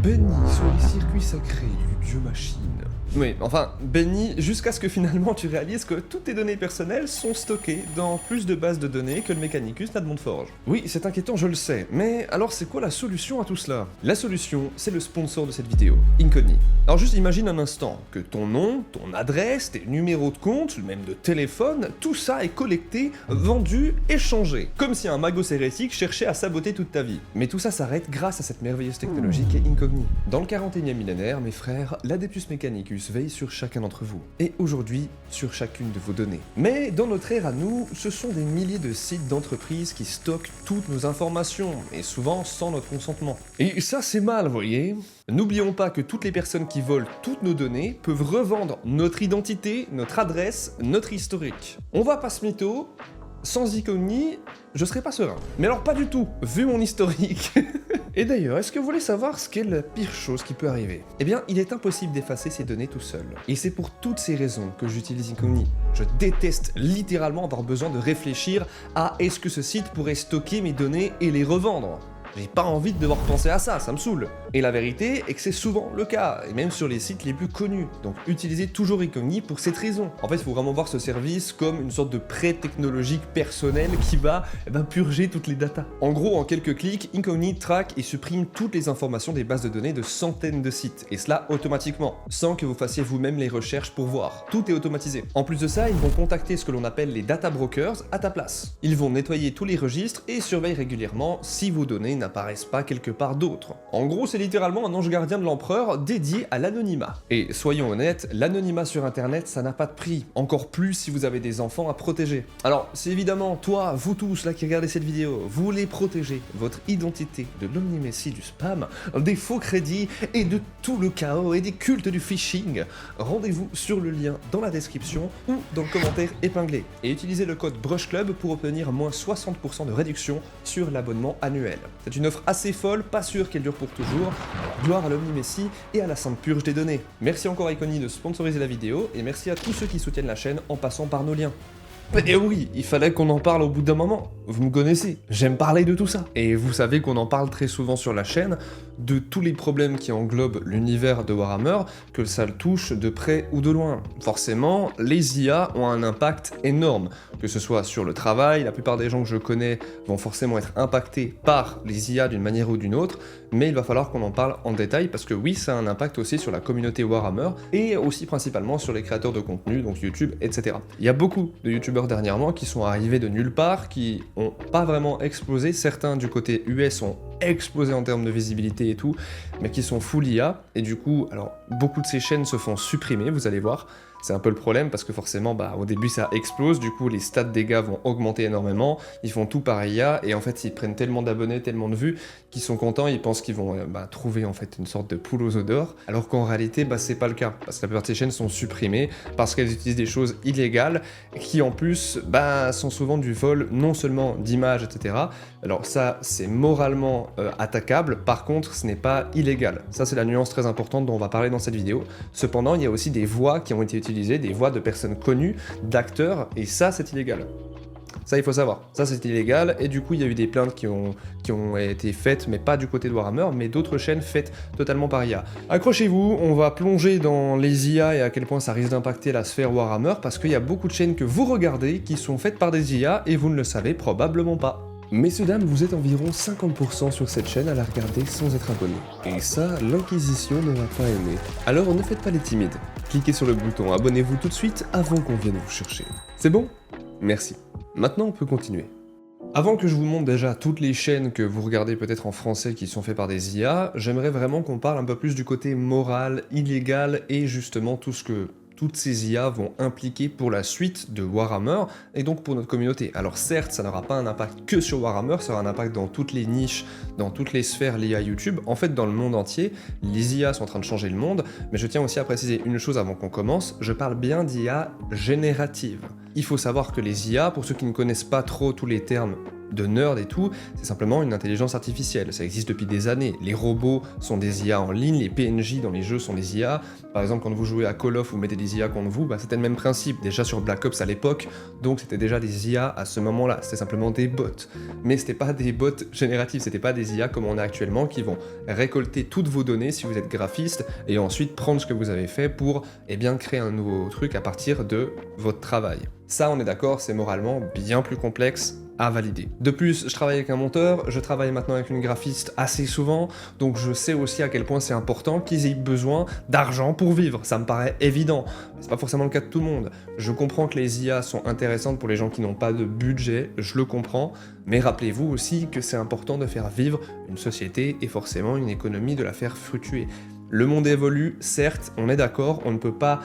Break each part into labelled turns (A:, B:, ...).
A: Béni sur les circuits sacrés du dieu machine. Oui, enfin, béni jusqu'à ce que finalement tu réalises que toutes tes données personnelles sont stockées dans plus de bases de données que le Mechanicus n'a de Montforge. Oui, c'est inquiétant, je le sais, mais alors c'est quoi la solution à tout cela? La solution, c'est le sponsor de cette vidéo, Incogni. Alors juste imagine un instant que ton nom, ton adresse, tes numéros de compte, même de téléphone, tout ça est collecté, vendu, échangé. Comme si un magos hérétique cherchait à saboter toute ta vie. Mais tout ça s'arrête grâce à cette merveilleuse technologie qu'est Incogni. Dans le 41e millénaire, mes frères, l'Adeptus Mechanicus veille sur chacun d'entre vous, et aujourd'hui sur chacune de vos données. Mais dans notre ère à nous, ce sont des milliers de sites d'entreprises qui stockent toutes nos informations, et souvent sans notre consentement. Et ça c'est mal, voyez. N'oublions pas que toutes les personnes qui volent toutes nos données peuvent revendre notre identité, notre adresse, notre historique. On va pas se mytho, sans Incogni, je serais pas serein. Mais alors pas du tout, vu mon historique. Et d'ailleurs, est-ce que vous voulez savoir ce qu'est la pire chose qui peut arriver? Eh bien, il est impossible d'effacer ces données tout seul. Et c'est pour toutes ces raisons que j'utilise Incogni. Je déteste littéralement avoir besoin de réfléchir à est-ce que ce site pourrait stocker mes données et les revendre. J'ai pas envie de devoir penser à ça, ça me saoule. Et la vérité est que c'est souvent le cas, et même sur les sites les plus connus. Donc utilisez toujours Incogni pour cette raison. En fait, il faut vraiment voir ce service comme une sorte de prêt technologique personnel qui va purger toutes les datas. En gros, en quelques clics, Incogni traque et supprime toutes les informations des bases de données de centaines de sites, et cela automatiquement, sans que vous fassiez vous-même les recherches pour voir. Tout est automatisé. En plus de ça, ils vont contacter ce que l'on appelle les data brokers à ta place. Ils vont nettoyer tous les registres et surveillent régulièrement si vos données n'apparaissent pas quelque part d'autre. En gros, c'est littéralement un ange gardien de l'empereur dédié à l'anonymat. Et soyons honnêtes, l'anonymat sur internet, ça n'a pas de prix. Encore plus si vous avez des enfants à protéger. Alors, si évidemment, toi, vous tous là qui regardez cette vidéo, vous voulez protéger votre identité de l'omnimétie du spam, des faux crédits et de tout le chaos et des cultes du phishing, rendez-vous sur le lien dans la description ou dans le commentaire épinglé. Et utilisez le code BrushClub pour obtenir moins 60% de réduction sur l'abonnement annuel. C'est une offre assez folle, pas sûr qu'elle dure pour toujours. Gloire à l'omnimétie et à la sainte purge des données. Merci encore à Incogni de sponsoriser la vidéo, et merci à tous ceux qui soutiennent la chaîne en passant par nos liens. Et oui, il fallait qu'on en parle au bout d'un moment. Vous me connaissez, j'aime parler de tout ça. Et vous savez qu'on en parle très souvent sur la chaîne, de tous les problèmes qui englobent l'univers de Warhammer, que ça le touche de près ou de loin. Forcément, les IA ont un impact énorme, que ce soit sur le travail, la plupart des gens que je connais vont forcément être impactés par les IA d'une manière ou d'une autre, mais il va falloir qu'on en parle en détail, parce que oui, ça a un impact aussi sur la communauté Warhammer, et aussi principalement sur les créateurs de contenu, donc YouTube, etc. Il y a beaucoup de YouTubeurs dernièrement qui sont arrivés de nulle part, qui ont pas vraiment explosé. Certains du côté US ont explosé en termes de visibilité et tout, mais qui sont full IA, et du coup, alors, beaucoup de ces chaînes se font supprimer, vous allez voir. C'est un peu le problème parce que forcément, au début ça explose, du coup les stats des gars vont augmenter énormément, ils font tout par IA, et en fait ils prennent tellement d'abonnés, tellement de vues, qu'ils sont contents, ils pensent qu'ils vont trouver en fait une sorte de poule aux œufs d'or, alors qu'en réalité c'est pas le cas, parce que la plupart de ces chaînes sont supprimées, parce qu'elles utilisent des choses illégales, qui en plus sont souvent du vol non seulement d'images, etc. Alors ça c'est moralement attaquable, par contre ce n'est pas illégal, ça c'est la nuance très importante dont on va parler dans cette vidéo. Cependant il y a aussi des voix qui ont été utilisées, des voix de personnes connues, d'acteurs, et ça c'est illégal. Ça il faut savoir, ça c'est illégal, et du coup il y a eu des plaintes qui ont été faites, mais pas du côté de Warhammer, mais d'autres chaînes faites totalement par IA. Accrochez-vous, on va plonger dans les IA et à quel point ça risque d'impacter la sphère Warhammer, parce qu'il y a beaucoup de chaînes que vous regardez qui sont faites par des IA, et vous ne le savez probablement pas. Messieurs dames, vous êtes environ 50% sur cette chaîne à la regarder sans être abonné. Et ça, l'Inquisition ne va pas aimer. Alors ne faites pas les timides. Cliquez sur le bouton abonnez-vous tout de suite avant qu'on vienne vous chercher. C'est bon? Merci. Maintenant on peut continuer. Avant que je vous montre déjà toutes les chaînes que vous regardez peut-être en français qui sont faites par des IA, j'aimerais vraiment qu'on parle un peu plus du côté moral, illégal et justement tout ce que toutes ces IA vont impliquer pour la suite de Warhammer, et donc pour notre communauté. Alors certes, ça n'aura pas un impact que sur Warhammer, ça aura un impact dans toutes les niches, dans toutes les sphères liées à YouTube, en fait dans le monde entier. Les IA sont en train de changer le monde, mais je tiens aussi à préciser une chose avant qu'on commence, je parle bien d'IA générative. Il faut savoir que les IA, pour ceux qui ne connaissent pas trop tous les termes de nerd et tout, c'est simplement une intelligence artificielle. Ça existe depuis des années. Les robots sont des IA en ligne, les PNJ dans les jeux sont des IA. Par exemple, quand vous jouez à Call of, vous mettez des IA contre vous, bah, c'était le même principe. Déjà sur Black Ops à l'époque, donc c'était déjà des IA à ce moment-là. C'était simplement des bots. Mais c'était pas des bots génératifs, c'était pas des IA comme on a actuellement qui vont récolter toutes vos données si vous êtes graphiste et ensuite prendre ce que vous avez fait pour créer un nouveau truc à partir de votre travail. Ça, on est d'accord, c'est moralement bien plus complexe à valider. De plus, je travaille avec un monteur, je travaille maintenant avec une graphiste assez souvent, donc je sais aussi à quel point c'est important qu'ils aient besoin d'argent pour vivre. Ça me paraît évident. C'est pas forcément le cas de tout le monde. Je comprends que les IA sont intéressantes pour les gens qui n'ont pas de budget, je le comprends, mais rappelez-vous aussi que c'est important de faire vivre une société et forcément une économie, de la faire fructuer. Le monde évolue, certes, on est d'accord, on ne peut pas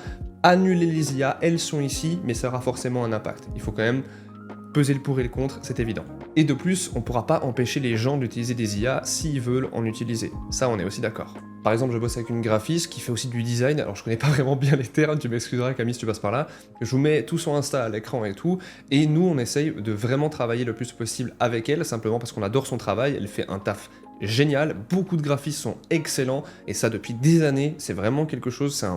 A: annuler les IA, elles sont ici, mais ça aura forcément un impact. Il faut quand même peser le pour et le contre, c'est évident. Et de plus, on ne pourra pas empêcher les gens d'utiliser des IA s'ils veulent en utiliser. Ça, on est aussi d'accord. Par exemple, je bosse avec une graphiste qui fait aussi du design, alors je connais pas vraiment bien les termes, tu m'excuseras Camille si tu passes par là, je vous mets tout son Insta à l'écran et tout, et nous on essaye de vraiment travailler le plus possible avec elle, simplement parce qu'on adore son travail, elle fait un taf génial, beaucoup de graphistes sont excellents, et ça depuis des années, c'est vraiment quelque chose, c'est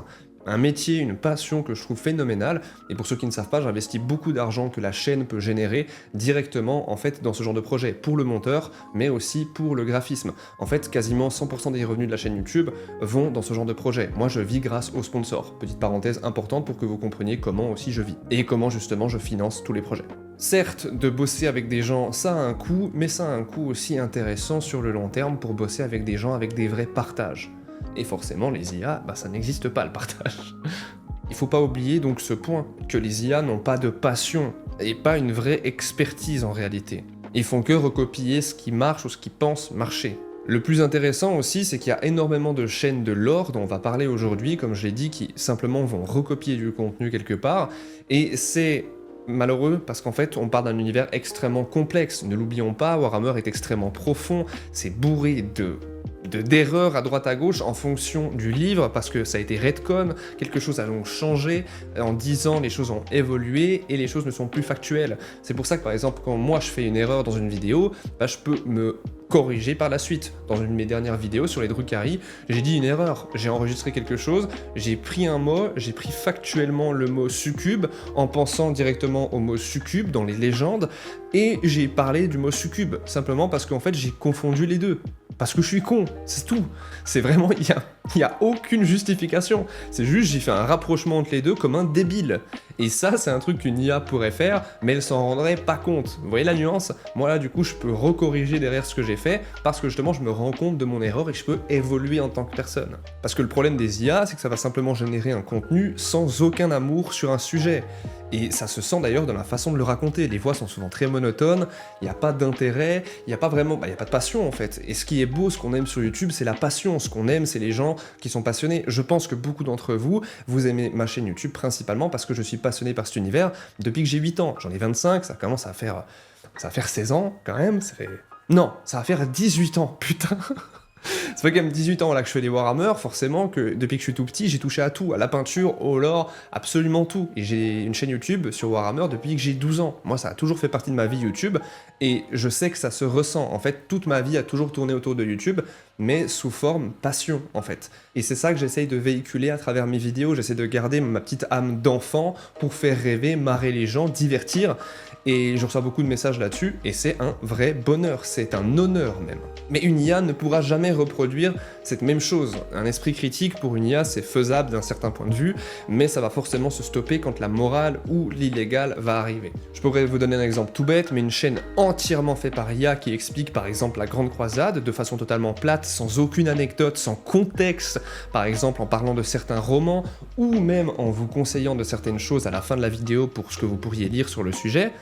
A: un métier, une passion que je trouve phénoménale, et pour ceux qui ne savent pas, j'investis beaucoup d'argent que la chaîne peut générer directement en fait dans ce genre de projet, pour le monteur, mais aussi pour le graphisme. En fait, quasiment 100% des revenus de la chaîne YouTube vont dans ce genre de projet. Moi, je vis grâce aux sponsors. Petite parenthèse importante pour que vous compreniez comment aussi je vis, et comment justement je finance tous les projets. Certes, de bosser avec des gens, ça a un coût, mais ça a un coût aussi intéressant sur le long terme pour bosser avec des gens avec des vrais partages. Et forcément, les IA, ça n'existe pas le partage. Il faut pas oublier donc ce point, que les IA n'ont pas de passion, et pas une vraie expertise en réalité. Ils font que recopier ce qui marche ou ce qu'ils pensent marcher. Le plus intéressant aussi, c'est qu'il y a énormément de chaînes de lore dont on va parler aujourd'hui, comme je l'ai dit, qui simplement vont recopier du contenu quelque part, et c'est malheureux parce qu'en fait on part d'un univers extrêmement complexe. Ne l'oublions pas, Warhammer est extrêmement profond, c'est bourré d'erreurs à droite à gauche en fonction du livre, parce que ça a été retcon, quelque chose a donc changé, en 10 ans les choses ont évolué et les choses ne sont plus factuelles. C'est pour ça que par exemple quand moi je fais une erreur dans une vidéo, je peux me corriger par la suite. Dans une de mes dernières vidéos sur les Drukhari, j'ai dit une erreur, j'ai enregistré quelque chose, j'ai pris un mot, j'ai pris factuellement le mot succube en pensant directement au mot succube dans les légendes, et j'ai parlé du mot succube, simplement parce qu'en fait j'ai confondu les deux. Parce que je suis con, c'est tout. C'est vraiment, il y a aucune justification. C'est juste, j'ai fait un rapprochement entre les deux comme un débile. Et ça, c'est un truc qu'une IA pourrait faire, mais elle s'en rendrait pas compte. Vous voyez la nuance? Moi là, du coup, je peux recorriger derrière ce que j'ai fait, parce que justement, je me rends compte de mon erreur et je peux évoluer en tant que personne. Parce que le problème des IA, c'est que ça va simplement générer un contenu sans aucun amour sur un sujet. Et ça se sent d'ailleurs dans la façon de le raconter. Les voix sont souvent très monotones, il n'y a pas d'intérêt, il n'y a pas vraiment, il n'y a pas de passion en fait. Et ce qui est beau, ce qu'on aime sur YouTube, c'est la passion. Ce qu'on aime, c'est les gens qui sont passionnés. Je pense que beaucoup d'entre vous, vous aimez ma chaîne YouTube principalement parce que je suis passionné par cet univers depuis que j'ai 8 ans. J'en ai 25, ça commence à faire 16 ans quand même, Non, ça va faire 18 ans, putain. Ça fait quand même 18 ans là que je fais des Warhammer, forcément que depuis que je suis tout petit, j'ai touché à tout, à la peinture, au lore, absolument tout. Et j'ai une chaîne YouTube sur Warhammer depuis que j'ai 12 ans. Moi, ça a toujours fait partie de ma vie YouTube, et je sais que ça se ressent. En fait, toute ma vie a toujours tourné autour de YouTube, mais sous forme passion, en fait. Et c'est ça que j'essaye de véhiculer à travers mes vidéos. J'essaie de garder ma petite âme d'enfant pour faire rêver, marrer les gens, divertir. Et je reçois beaucoup de messages là-dessus, et c'est un vrai bonheur, c'est un honneur même. Mais une IA ne pourra jamais reproduire cette même chose. Un esprit critique pour une IA, c'est faisable d'un certain point de vue, mais ça va forcément se stopper quand la morale ou l'illégal va arriver. Je pourrais vous donner un exemple tout bête, mais une chaîne entièrement faite par IA qui explique par exemple la Grande Croisade de façon totalement plate, sans aucune anecdote, sans contexte, par exemple en parlant de certains romans, ou même en vous conseillant de certaines choses à la fin de la vidéo pour ce que vous pourriez lire sur le sujet,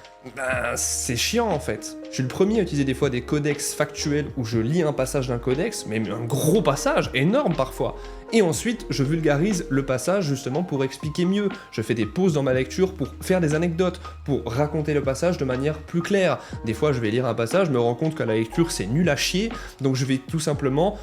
A: c'est chiant en fait. Je suis le premier à utiliser des fois des codex factuels où je lis un passage d'un codex, mais un gros passage, énorme parfois. Et ensuite, je vulgarise le passage justement pour expliquer mieux. Je fais des pauses dans ma lecture pour faire des anecdotes, pour raconter le passage de manière plus claire. Des fois, je vais lire un passage, je me rends compte qu'à la lecture, c'est nul à chier, donc je vais tout simplement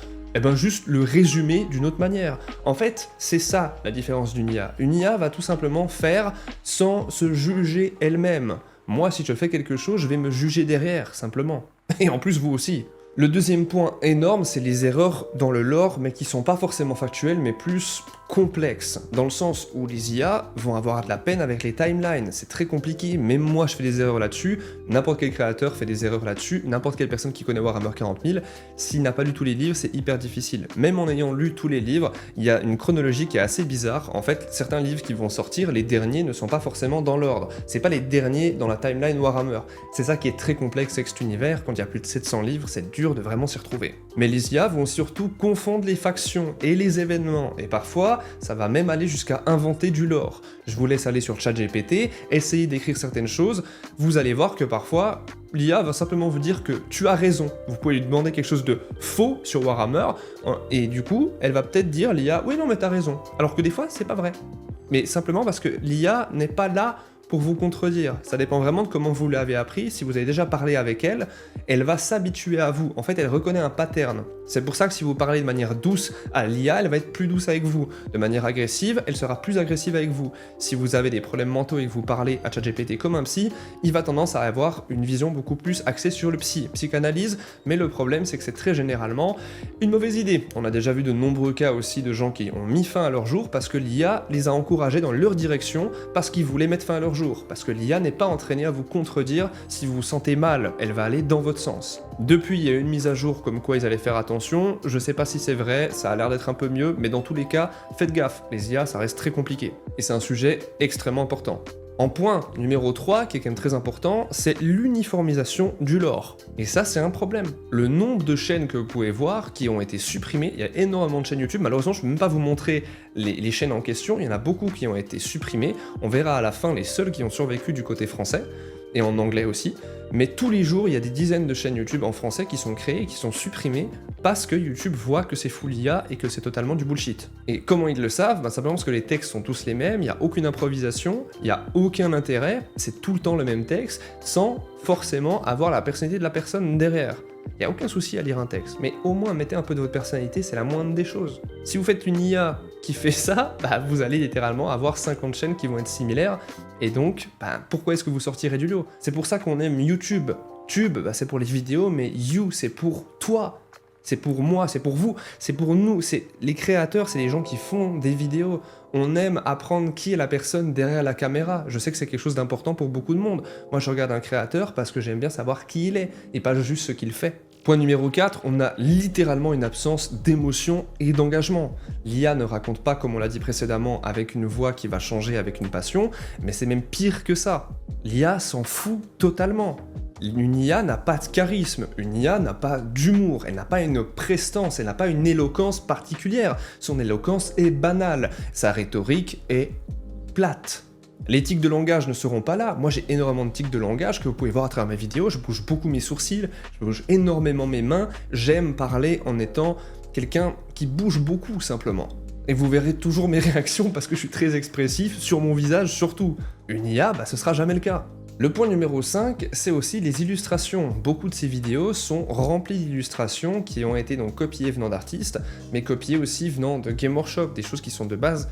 A: juste le résumer d'une autre manière. En fait, c'est ça la différence d'une IA. Une IA va tout simplement faire sans se juger elle-même. Moi, si je fais quelque chose, je vais me juger derrière, simplement. Et en plus, vous aussi. Le deuxième point énorme, c'est les erreurs dans le lore, mais qui sont pas forcément factuelles, mais plus complexes, dans le sens où les IA vont avoir de la peine avec les timelines, c'est très compliqué, même moi je fais des erreurs là-dessus, n'importe quel créateur fait des erreurs là-dessus, n'importe quelle personne qui connaît Warhammer 40 000, s'il n'a pas lu tous les livres, c'est hyper difficile. Même en ayant lu tous les livres, il y a une chronologie qui est assez bizarre, en fait, certains livres qui vont sortir, les derniers ne sont pas forcément dans l'ordre, c'est pas les derniers dans la timeline Warhammer, c'est ça qui est très complexe avec cet univers, quand il y a plus de 700 livres, c'est dur de vraiment s'y retrouver. Mais les IA vont surtout confondre les factions et les événements, et parfois, ça va même aller jusqu'à inventer du lore. Je vous laisse aller sur ChatGPT, essayer d'écrire certaines choses, vous allez voir que parfois, l'IA va simplement vous dire que tu as raison. Vous pouvez lui demander quelque chose de faux sur Warhammer, et du coup, elle va peut-être dire, l'IA, oui non mais t'as raison. Alors que des fois, c'est pas vrai. Mais simplement parce que l'IA n'est pas là pour vous contredire. Ça dépend vraiment de comment vous l'avez appris. Si vous avez déjà parlé avec elle, elle va s'habituer à vous. En fait, elle reconnaît un pattern. C'est pour ça que si vous parlez de manière douce à l'IA, elle va être plus douce avec vous. De manière agressive, elle sera plus agressive avec vous. Si vous avez des problèmes mentaux et que vous parlez à ChatGPT comme un psy, il va tendance à avoir une vision beaucoup plus axée sur le psychanalyse, mais le problème c'est que c'est très généralement une mauvaise idée. On a déjà vu de nombreux cas aussi de gens qui ont mis fin à leur jour parce que l'IA les a encouragés dans leur direction parce qu'ils voulaient mettre fin à leur jour. Parce que l'IA n'est pas entraînée à vous contredire. Si vous vous sentez mal, elle va aller dans votre sens. Depuis, il y a eu une mise à jour comme quoi ils allaient faire attention. Je sais pas si c'est vrai, ça a l'air d'être un peu mieux, mais dans tous les cas, faites gaffe. Les IA, ça reste très compliqué. Et c'est un sujet extrêmement important. En point numéro 3, qui est quand même très important, c'est l'uniformisation du lore. Et ça, c'est un problème. Le nombre de chaînes que vous pouvez voir qui ont été supprimées, il y a énormément de chaînes YouTube, malheureusement, je ne peux même pas vous montrer les chaînes en question, il y en a beaucoup qui ont été supprimées. On verra à la fin les seuls qui ont survécu du côté français, et en anglais aussi. Mais tous les jours, il y a des dizaines de chaînes YouTube en français qui sont créées et qui sont supprimées parce que YouTube voit que c'est full IA et que c'est totalement du bullshit. Et comment ils le savent? Simplement parce que les textes sont tous les mêmes, il n'y a aucune improvisation, il n'y a aucun intérêt, c'est tout le temps le même texte, sans forcément avoir la personnalité de la personne derrière. Il n'y a aucun souci à lire un texte, mais au moins mettez un peu de votre personnalité, c'est la moindre des choses. Si vous faites une IA qui fait ça, vous allez littéralement avoir 50 chaînes qui vont être similaires, et donc, pourquoi est-ce que vous sortirez du lot? C'est pour ça qu'on aime YouTube. Tube, c'est pour les vidéos, mais You, c'est pour toi. C'est pour moi, c'est pour vous, c'est pour nous, c'est les créateurs, c'est les gens qui font des vidéos. On aime apprendre qui est la personne derrière la caméra. Je sais que c'est quelque chose d'important pour beaucoup de monde. Moi, je regarde un créateur parce que j'aime bien savoir qui il est, et pas juste ce qu'il fait. Point numéro 4, on a littéralement une absence d'émotion et d'engagement. L'IA ne raconte pas, comme on l'a dit précédemment, avec une voix qui va changer avec une passion, mais c'est même pire que ça. L'IA s'en fout totalement. Une IA n'a pas de charisme, une IA n'a pas d'humour, elle n'a pas une prestance, elle n'a pas une éloquence particulière. Son éloquence est banale, sa rhétorique est plate. Les tics de langage ne seront pas là. Moi, j'ai énormément de tics de langage que vous pouvez voir à travers mes vidéos. Je bouge beaucoup mes sourcils, je bouge énormément mes mains. J'aime parler en étant quelqu'un qui bouge beaucoup, simplement. Et vous verrez toujours mes réactions parce que je suis très expressif, sur mon visage surtout. Une IA, ce sera jamais le cas. Le point numéro 5, c'est aussi les illustrations. Beaucoup de ces vidéos sont remplies d'illustrations qui ont été donc copiées venant d'artistes, mais copiées aussi venant de Game Workshop, des choses qui sont de base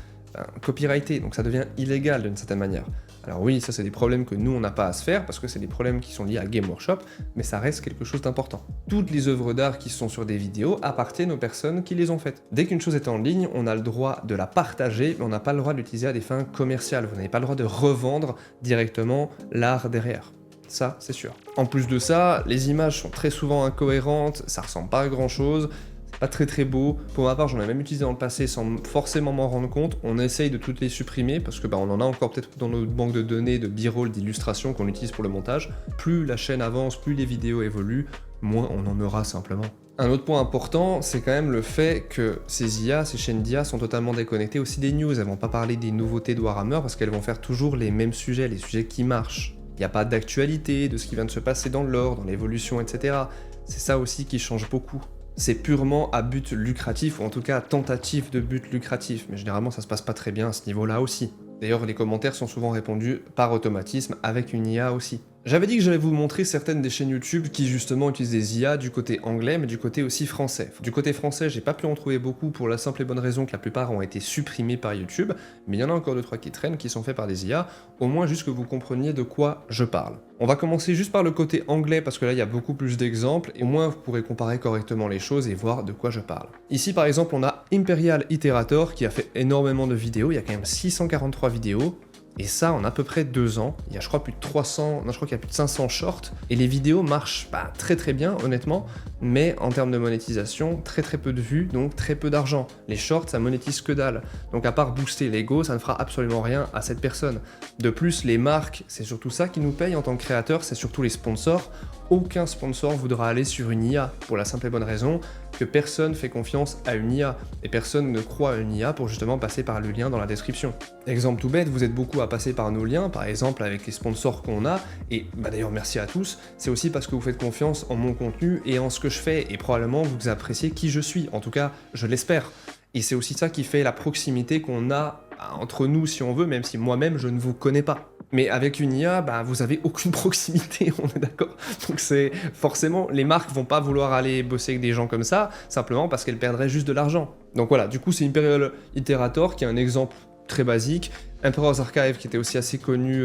A: copyrightées, donc ça devient illégal d'une certaine manière. Alors oui, ça c'est des problèmes que nous on n'a pas à se faire, parce que c'est des problèmes qui sont liés à Game Workshop, mais ça reste quelque chose d'important. Toutes les œuvres d'art qui sont sur des vidéos appartiennent aux personnes qui les ont faites. Dès qu'une chose est en ligne, on a le droit de la partager, mais on n'a pas le droit de l'utiliser à des fins commerciales. Vous n'avez pas le droit de revendre directement l'art derrière. Ça, c'est sûr. En plus de ça, les images sont très souvent incohérentes, ça ressemble pas à grand chose, pas très beau. Pour ma part, j'en ai même utilisé dans le passé sans forcément m'en rendre compte. On essaye de toutes les supprimer parce que on en a encore peut-être dans notre banque de données, de b-roll, d'illustrations qu'on utilise pour le montage. Plus la chaîne avance, plus les vidéos évoluent, moins on en aura simplement. Un autre point important, c'est quand même le fait que ces IA, ces chaînes d'IA sont totalement déconnectées aussi des news. Elles vont pas parler des nouveautés de Warhammer parce qu'elles vont faire toujours les mêmes sujets, les sujets qui marchent. Il n'y a pas d'actualité, de ce qui vient de se passer dans le lore, dans l'évolution, etc. C'est ça aussi qui change beaucoup. C'est purement à but lucratif, ou en tout cas à tentative de but lucratif, mais généralement ça se passe pas très bien à ce niveau-là aussi. D'ailleurs, les commentaires sont souvent répondus par automatisme avec une IA aussi. J'avais dit que j'allais vous montrer certaines des chaînes YouTube qui justement utilisent des IA du côté anglais, mais du côté aussi français. Du côté français, j'ai pas pu en trouver beaucoup pour la simple et bonne raison que la plupart ont été supprimés par YouTube, mais il y en a encore 2-3 qui traînent, qui sont faits par des IA, au moins juste que vous compreniez de quoi je parle. On va commencer juste par le côté anglais, parce que là il y a beaucoup plus d'exemples, et au moins vous pourrez comparer correctement les choses et voir de quoi je parle. Ici par exemple, on a Imperial Iterator qui a fait énormément de vidéos, il y a quand même 643 vidéos, et ça en à peu près 2 ans, il y a je crois plus de 300, non je crois qu'il y a plus de 500 shorts, et les vidéos marchent très très bien honnêtement, mais en termes de monétisation, très peu de vues, donc très peu d'argent. Les shorts ça monétise que dalle, donc à part booster l'ego, ça ne fera absolument rien à cette personne. De plus, les marques, c'est surtout ça qui nous paye en tant que créateur, c'est surtout les sponsors. Aucun sponsor voudra aller sur une IA, pour la simple et bonne raison que personne fait confiance à une IA, et personne ne croit à une IA pour justement passer par le lien dans la description. Exemple tout bête, vous êtes beaucoup à passer par nos liens, par exemple avec les sponsors qu'on a, et d'ailleurs merci à tous, c'est aussi parce que vous faites confiance en mon contenu et en ce que je fais, et probablement vous appréciez qui je suis, en tout cas je l'espère. Et c'est aussi ça qui fait la proximité qu'on a entre nous si on veut, même si moi-même je ne vous connais pas. Mais avec une IA, vous avez aucune proximité, on est d'accord. Donc c'est forcément, les marques vont pas vouloir aller bosser avec des gens comme ça, simplement parce qu'elles perdraient juste de l'argent. Donc voilà, du coup c'est Imperial Iterator qui est un exemple très basique. Emperor's Archive qui était aussi assez connu,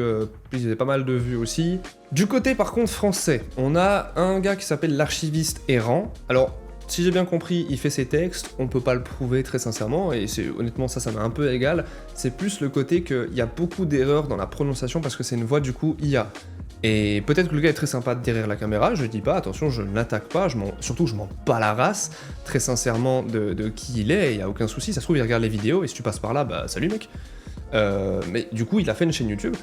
A: il y avait pas mal de vues aussi. Du côté par contre français, on a un gars qui s'appelle l'archiviste errant. Alors, si j'ai bien compris, il fait ses textes, on peut pas le prouver très sincèrement, et c'est honnêtement ça m'est un peu égal, c'est plus le côté qu'il y a beaucoup d'erreurs dans la prononciation parce que c'est une voix du coup IA. Et peut-être que le gars est très sympa derrière la caméra, je dis pas, attention, je ne l'attaque pas, surtout je m'en bats la race, très sincèrement de qui il est, il y a aucun souci, ça se trouve il regarde les vidéos, et si tu passes par là, salut mec. Mais du coup il a fait une chaîne YouTube.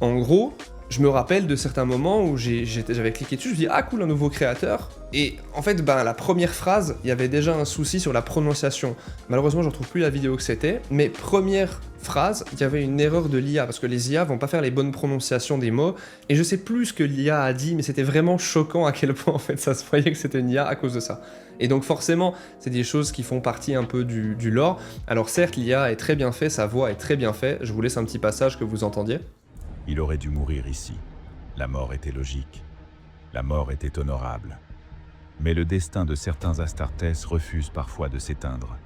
A: En gros, je me rappelle de certains moments où j'avais cliqué dessus, je me dis ah cool, un nouveau créateur, et en fait la première phrase, il y avait déjà un souci sur la prononciation. Malheureusement je ne retrouve plus la vidéo que c'était, mais première phrase, il y avait une erreur de l'IA, parce que les IA vont pas faire les bonnes prononciations des mots, et je sais plus ce que l'IA a dit, mais c'était vraiment choquant à quel point en fait ça se voyait que c'était une IA à cause de ça. Et donc forcément, c'est des choses qui font partie un peu du lore. Alors certes, l'IA est très bien fait, sa voix est très bien faite, je vous laisse un petit passage que vous entendiez.
B: Il aurait dû mourir ici. La mort était logique. La mort était honorable. Mais le destin de certains Astartes refuse parfois de s'éteindre.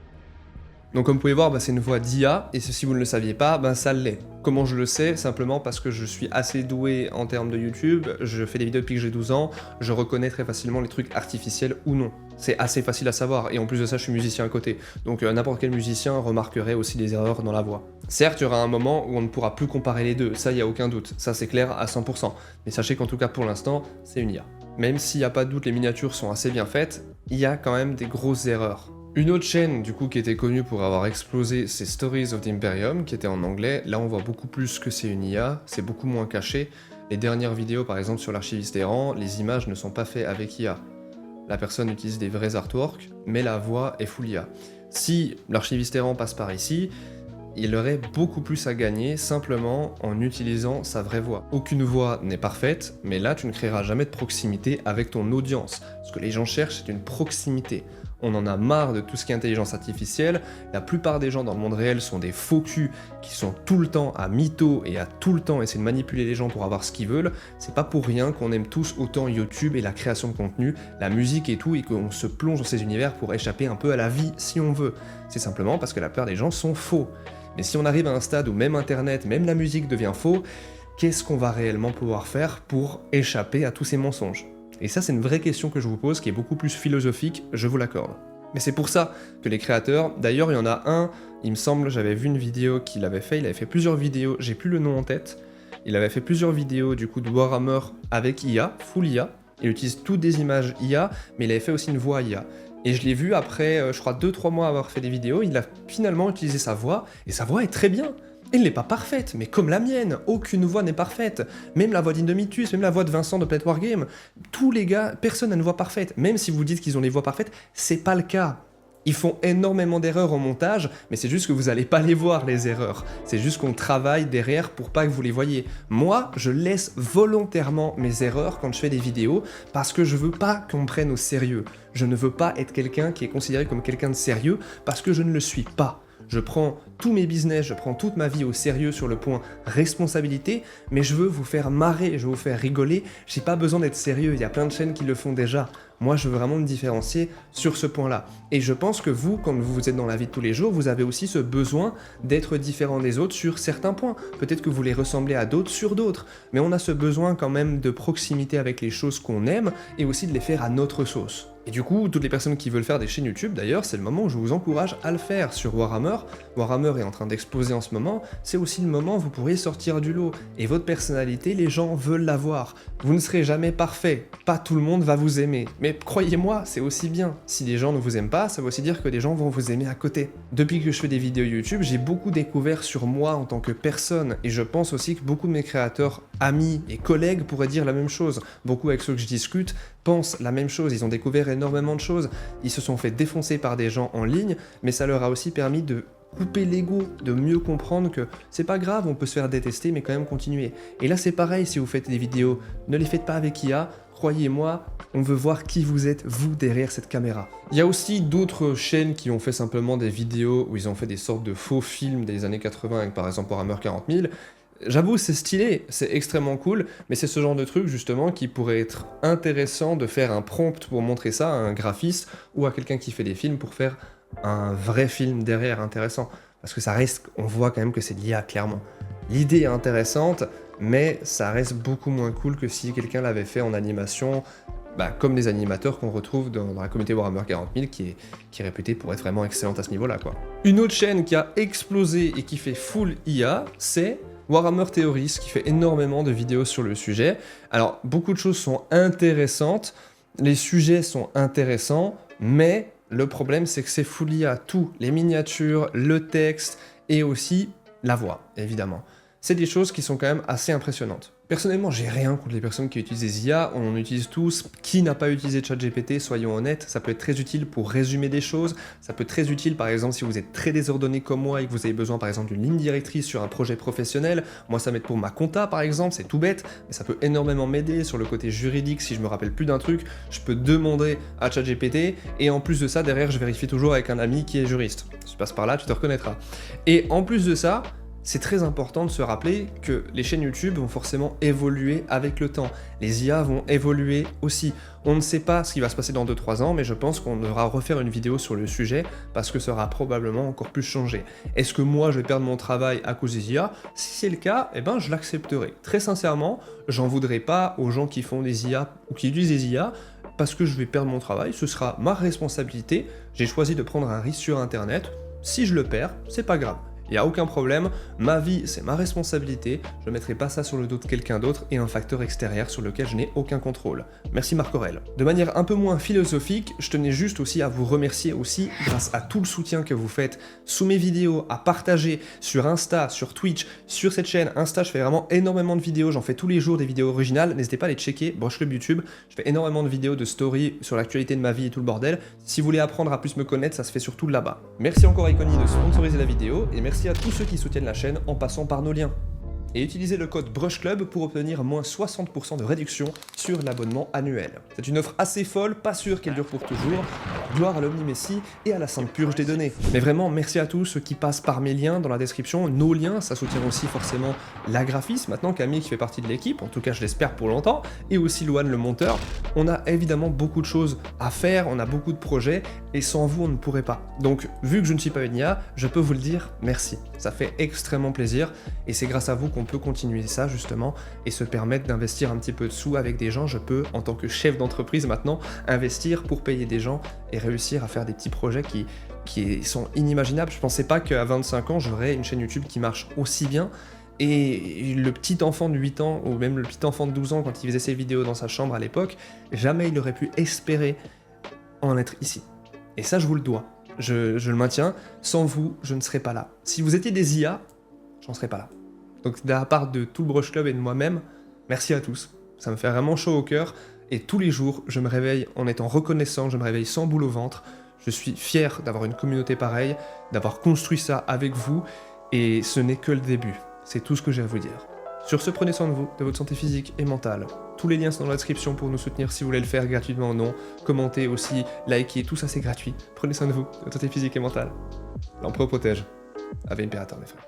A: Donc comme vous pouvez voir, c'est une voix d'IA, et si vous ne le saviez pas, ça l'est. Comment je le sais? Simplement parce que je suis assez doué en termes de YouTube, je fais des vidéos depuis que j'ai 12 ans, je reconnais très facilement les trucs artificiels ou non. C'est assez facile à savoir, et en plus de ça, je suis musicien à côté. Donc n'importe quel musicien remarquerait aussi des erreurs dans la voix. Certes, il y aura un moment où on ne pourra plus comparer les deux, ça y a aucun doute, ça c'est clair à 100%. Mais sachez qu'en tout cas pour l'instant, c'est une IA. Même s'il n'y a pas de doute, les miniatures sont assez bien faites, il y a quand même des grosses erreurs. Une autre chaîne du coup qui était connue pour avoir explosé, c'est Stories of the Imperium, qui était en anglais. Là on voit beaucoup plus que c'est une IA, c'est beaucoup moins caché. Les dernières vidéos par exemple sur l'archiviste errant, les images ne sont pas faites avec IA. La personne utilise des vrais artworks, mais la voix est full IA. Si l'archiviste errant passe par ici, il aurait beaucoup plus à gagner simplement en utilisant sa vraie voix. Aucune voix n'est parfaite, mais là tu ne créeras jamais de proximité avec ton audience. Ce que les gens cherchent, c'est une proximité. On en a marre de tout ce qui est intelligence artificielle, la plupart des gens dans le monde réel sont des faux culs qui sont tout le temps à mytho et à tout le temps essayer de manipuler les gens pour avoir ce qu'ils veulent. C'est pas pour rien qu'on aime tous autant YouTube et la création de contenu, la musique et tout, et qu'on se plonge dans ces univers pour échapper un peu à la vie si on veut. C'est simplement parce que la plupart des gens sont faux. Mais si on arrive à un stade où même Internet, même la musique devient faux, qu'est-ce qu'on va réellement pouvoir faire pour échapper à tous ces mensonges? Et ça, c'est une vraie question que je vous pose, qui est beaucoup plus philosophique, je vous l'accorde. Mais c'est pour ça que les créateurs, d'ailleurs il y en a un, il me semble, j'avais vu une vidéo qu'il avait fait plusieurs vidéos, j'ai plus le nom en tête, il avait fait plusieurs vidéos du coup de Warhammer avec IA, full IA, il utilise toutes des images IA, mais il avait fait aussi une voix IA. Et je l'ai vu après, je crois 2-3 mois avoir fait des vidéos, il a finalement utilisé sa voix, et sa voix est très bien. Elle n'est pas parfaite, mais comme la mienne, aucune voix n'est parfaite. Même la voix d'Indomitus, même la voix de Vincent de Planet Wargame, tous les gars, personne n'a une voix parfaite. Même si vous dites qu'ils ont des voix parfaites, c'est pas le cas. Ils font énormément d'erreurs en montage, mais c'est juste que vous allez pas les voir, les erreurs. C'est juste qu'on travaille derrière pour pas que vous les voyez. Moi, je laisse volontairement mes erreurs quand je fais des vidéos, parce que je veux pas qu'on me prenne au sérieux. Je ne veux pas être quelqu'un qui est considéré comme quelqu'un de sérieux, parce que je ne le suis pas. je prends tous mes business, je prends toute ma vie au sérieux sur le point responsabilité, mais je veux vous faire marrer, je veux vous faire rigoler, j'ai pas besoin d'être sérieux, il y a plein de chaînes qui le font déjà. Moi, je veux vraiment me différencier sur ce point-là. Et je pense que vous, quand vous êtes dans la vie de tous les jours, vous avez aussi ce besoin d'être différent des autres sur certains points. Peut-être que vous les ressemblez à d'autres sur d'autres, mais on a ce besoin quand même de proximité avec les choses qu'on aime et aussi de les faire à notre sauce. Et du coup, toutes les personnes qui veulent faire des chaînes YouTube, d'ailleurs, c'est le moment où je vous encourage à le faire sur Warhammer. Warhammer est en train d'exploser en ce moment, c'est aussi le moment où vous pourriez sortir du lot. Et votre personnalité, les gens veulent la voir. Vous ne serez jamais parfait, pas tout le monde va vous aimer. Mais croyez-moi, c'est aussi bien. Si les gens ne vous aiment pas, ça veut aussi dire que des gens vont vous aimer à côté. Depuis que je fais des vidéos YouTube, j'ai beaucoup découvert sur moi en tant que personne, et je pense aussi que beaucoup de mes créateurs, amis et collègues pourraient dire la même chose. Beaucoup avec ceux que je discute pensent la même chose, ils ont découvert énormément de choses, ils se sont fait défoncer par des gens en ligne, mais ça leur a aussi permis de couper l'ego, de mieux comprendre que c'est pas grave, on peut se faire détester, mais quand même continuer. Et là c'est pareil, si vous faites des vidéos, ne les faites pas avec IA, croyez-moi, on veut voir qui vous êtes, vous, derrière cette caméra. Il y a aussi d'autres chaînes qui ont fait simplement des vidéos où ils ont fait des sortes de faux films des années 80, avec par exemple Warhammer 40 000, j'avoue, c'est stylé, c'est extrêmement cool, mais c'est ce genre de truc justement qui pourrait être intéressant de faire un prompt pour montrer ça à un graphiste ou à quelqu'un qui fait des films pour faire un vrai film derrière intéressant. Parce que ça reste, on voit quand même que c'est de l'IA clairement. L'idée est intéressante, mais ça reste beaucoup moins cool que si quelqu'un l'avait fait en animation, comme les animateurs qu'on retrouve dans la communauté Warhammer 40 000 qui est réputée pour être vraiment excellente à ce niveau-là, quoi. Une autre chaîne qui a explosé et qui fait full IA, c'est Warhammer Theories, qui fait énormément de vidéos sur le sujet. Alors, beaucoup de choses sont intéressantes, les sujets sont intéressants, mais le problème, c'est que c'est full IA, tout, les miniatures, le texte, et aussi la voix, évidemment. C'est des choses qui sont quand même assez impressionnantes. Personnellement, j'ai rien contre les personnes qui utilisent des IA, on en utilise tous. Qui n'a pas utilisé ChatGPT, soyons honnêtes, ça peut être très utile pour résumer des choses, ça peut être très utile par exemple si vous êtes très désordonné comme moi et que vous avez besoin par exemple d'une ligne directrice sur un projet professionnel. Moi ça m'aide pour ma compta par exemple, c'est tout bête, mais ça peut énormément m'aider sur le côté juridique. Si je me rappelle plus d'un truc, je peux demander à ChatGPT et en plus de ça, derrière je vérifie toujours avec un ami qui est juriste. Si tu passes par là, tu te reconnaîtras. Et en plus de ça, c'est très important de se rappeler que les chaînes YouTube vont forcément évoluer avec le temps. Les IA vont évoluer aussi. On ne sait pas ce qui va se passer dans 2-3 ans, mais je pense qu'on devra refaire une vidéo sur le sujet parce que ça aura probablement encore plus changé. Est-ce que moi je vais perdre mon travail à cause des IA? Si c'est le cas, je l'accepterai. Très sincèrement, j'en voudrais pas aux gens qui font des IA ou qui utilisent des IA parce que je vais perdre mon travail, ce sera ma responsabilité. J'ai choisi de prendre un risque sur Internet. Si je le perds, c'est pas grave. Il n'y a aucun problème, ma vie c'est ma responsabilité, je ne mettrai pas ça sur le dos de quelqu'un d'autre et un facteur extérieur sur lequel je n'ai aucun contrôle. Merci Marc Aurèle. De manière un peu moins philosophique, je tenais juste aussi à vous remercier aussi grâce à tout le soutien que vous faites sous mes vidéos, à partager sur Insta, sur Twitch, sur cette chaîne. Insta, je fais vraiment énormément de vidéos, j'en fais tous les jours des vidéos originales, n'hésitez pas à les checker, Broche Club YouTube, je fais énormément de vidéos de story sur l'actualité de ma vie et tout le bordel. Si vous voulez apprendre à plus me connaître, ça se fait surtout là-bas. Merci encore Iconi de sponsoriser la vidéo et merci à tous ceux qui soutiennent la chaîne en passant par nos liens. Et utilisez le code Brush Club pour obtenir moins 60% de réduction sur l'abonnement annuel. C'est une offre assez folle, pas sûr qu'elle dure pour toujours. Gloire à l'Omni-Messie et à la Sainte Purge des données. Mais vraiment, merci à tous ceux qui passent par mes liens dans la description. Nos liens, ça soutient aussi forcément la graphiste. Maintenant, Camille qui fait partie de l'équipe, en tout cas je l'espère pour longtemps, et aussi Loane le monteur. On a évidemment beaucoup de choses à faire, on a beaucoup de projets, et sans vous, on ne pourrait pas. Donc, vu que je ne suis pas une IA, je peux vous le dire, merci. Ça fait extrêmement plaisir, et c'est grâce à vous qu'on peut continuer ça justement et se permettre d'investir un petit peu de sous avec des gens. Je peux, en tant que chef d'entreprise maintenant, investir pour payer des gens et réussir à faire des petits projets qui sont inimaginables. Je pensais pas qu'à 25 ans, j'aurais une chaîne YouTube qui marche aussi bien. Et le petit enfant de 8 ans, ou même le petit enfant de 12 ans, quand il faisait ses vidéos dans sa chambre à l'époque, jamais il aurait pu espérer en être ici. Et ça, je vous le dois. Je le maintiens. Sans vous, je ne serais pas là. Si vous étiez des IA, j'en serais pas là. Donc de la part de tout le Brush Club et de moi-même, merci à tous. Ça me fait vraiment chaud au cœur. Et tous les jours, je me réveille en étant reconnaissant, je me réveille sans boule au ventre. Je suis fier d'avoir une communauté pareille, d'avoir construit ça avec vous. Et ce n'est que le début. C'est tout ce que j'ai à vous dire. Sur ce, prenez soin de vous, de votre santé physique et mentale. Tous les liens sont dans la description pour nous soutenir si vous voulez le faire gratuitement ou non. Commentez aussi, likez, tout ça c'est gratuit. Prenez soin de vous, de votre santé physique et mentale. L'empereur protège. Ave Imperator, mes frères.